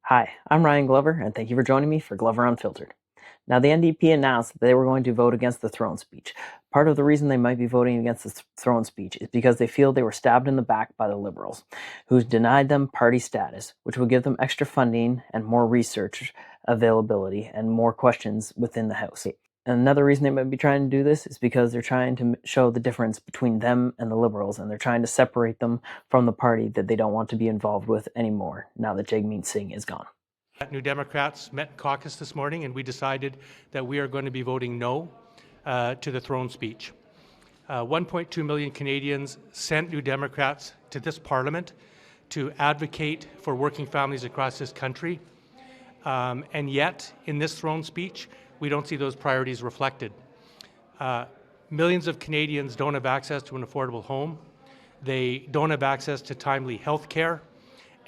Hi, I'm Ryan Glover, and thank you for joining me for Glover Unfiltered. Now, the NDP announced that they were going to vote against the throne speech. Part of the reason they might be voting against the throne speech is because they feel they were stabbed in the back by the Liberals, who denied them party status, which would give them extra funding and more research availability and more questions within the House. And another reason they might be trying to do this is because they're trying to show the difference between them and the Liberals, and they're trying to separate them from the party that they don't want to be involved with anymore now that Jagmeet Singh is gone. New Democrats met caucus this morning, and we decided that we are going to be voting no to the throne speech. 1.2 million Canadians sent New Democrats to this Parliament to advocate for working families across this country, and yet in this throne speech we don't see those priorities reflected. Millions of Canadians don't have access to an affordable home. They don't have access to timely health care,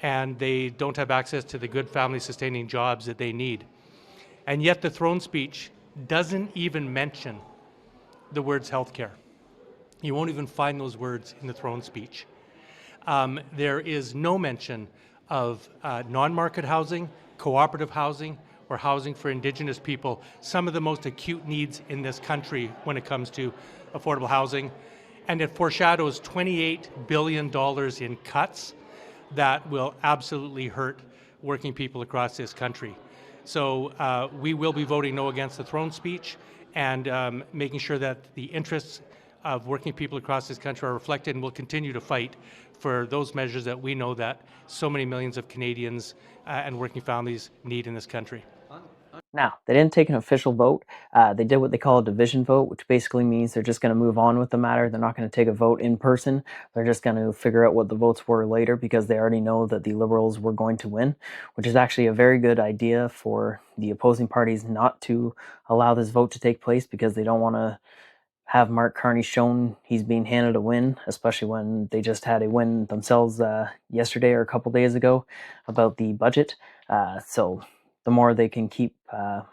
and they don't have access to the good family-sustaining jobs that they need. And yet the throne speech doesn't even mention the words healthcare. You won't even find those words in the throne speech. There is no mention of non-market housing, cooperative housing, or housing for Indigenous people, some of the most acute needs in this country when it comes to affordable housing. And it foreshadows $28 billion in cuts that will absolutely hurt working people across this country. So we will be voting no against the throne speech and making sure that the interests of working people across this country are reflected, and we'll continue to fight for those measures that we know that so many millions of Canadians and working families need in this country. Now, they didn't take an official vote. They did what they call a division vote, which basically means they're just going to move on with the matter. They're not going to take a vote in person. They're just going to figure out what the votes were later because they already know that the Liberals were going to win, which is actually a very good idea for the opposing parties not to allow this vote to take place because they don't want to have Mark Carney shown he's being handed a win, especially when they just had a win themselves yesterday or a couple days ago about the budget. So the more they can keep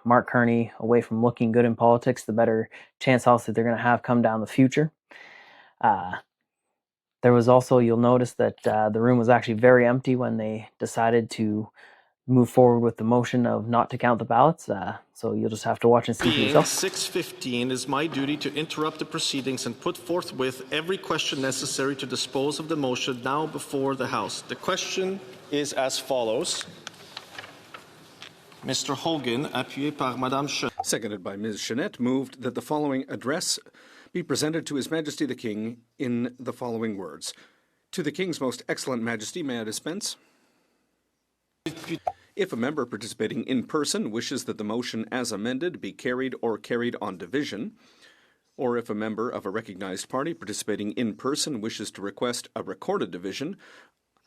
Mark Carney away from looking good in politics, the better chance also they're going to have come down the future. There was also, you'll notice that the room was actually very empty when they decided to move forward with the motion of not to count the ballots. So you'll just have to watch and see for yourself. 6:15 is my duty to interrupt the proceedings and put forthwith every question necessary to dispose of the motion now before the House. The question is as follows. Mr. Hogan, appuyé par Madame Chenette. Seconded by Ms. Chenette, moved that the following address be presented to His Majesty the King in the following words. To the King's Most Excellent Majesty, may I dispense? If a member participating in person wishes that the motion as amended be carried or carried on division, or if a member of a recognized party participating in person wishes to request a recorded division,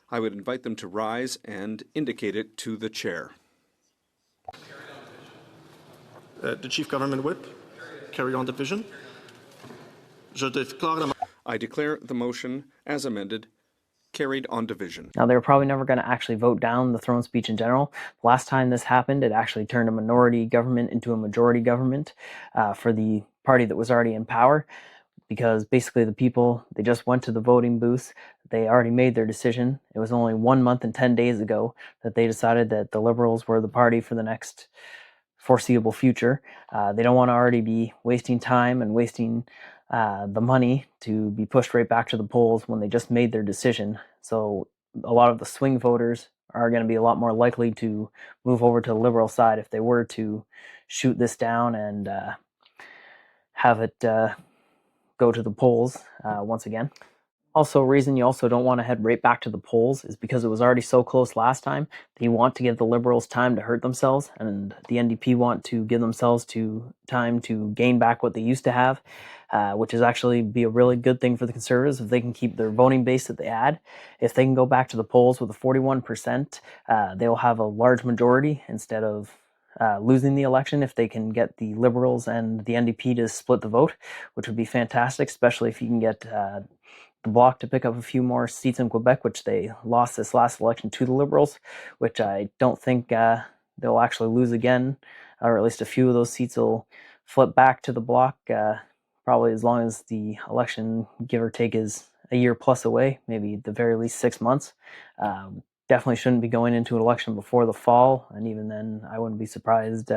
I would invite them to rise and indicate it to the chair. The Chief Government Whip, carried on division. I declare the motion as amended carried on division. Now, they were probably never going to actually vote down the throne speech in general. Last time this happened, it actually turned a minority government into a majority government for the party that was already in power, because basically the people, they just went to the voting booths. They already made their decision. It was only 1 month and 10 days ago that they decided that the Liberals were the party for the next foreseeable future. They don't want to already be wasting time and wasting the money to be pushed right back to the polls when they just made their decision. So a lot of the swing voters are going to be a lot more likely to move over to the Liberal side if they were to shoot this down and have it go to the polls once again. Also, a reason you also don't want to head right back to the polls is because it was already so close last time that you want to give the Liberals time to hurt themselves, and the NDP want to give themselves time to gain back what they used to have, which is actually be a really good thing for the Conservatives if they can keep their voting base that they had. If they can go back to the polls with a 41%, they will have a large majority instead of losing the election if they can get the Liberals and the NDP to split the vote, which would be fantastic, especially if you can get the Bloc to pick up a few more seats in Quebec, which they lost this last election to the Liberals, which I don't think they'll actually lose again, or at least a few of those seats will flip back to the Bloc, probably as long as the election, give or take, is a year plus away, maybe at the very least 6 months. definitely shouldn't be going into an election before the fall, and even then, I wouldn't be surprised.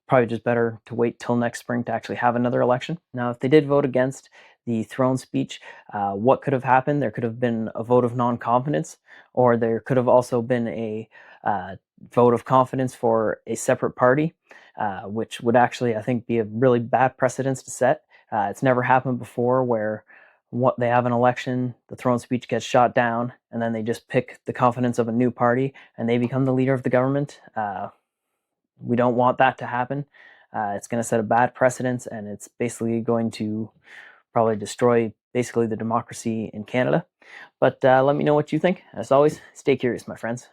Probably just better to wait till next spring to actually have another election. Now, if they did vote against the throne speech, what could have happened? There could have been a vote of non-confidence, or there could have also been a vote of confidence for a separate party, which would actually, I think, be a really bad precedence to set. It's never happened before where they have an election, the throne speech gets shot down, and then they just pick the confidence of a new party and they become the leader of the government. We don't want that to happen. It's going to set a bad precedence, and it's basically going to probably destroy basically the democracy in Canada. But let me know what you think. As always, stay curious, my friends.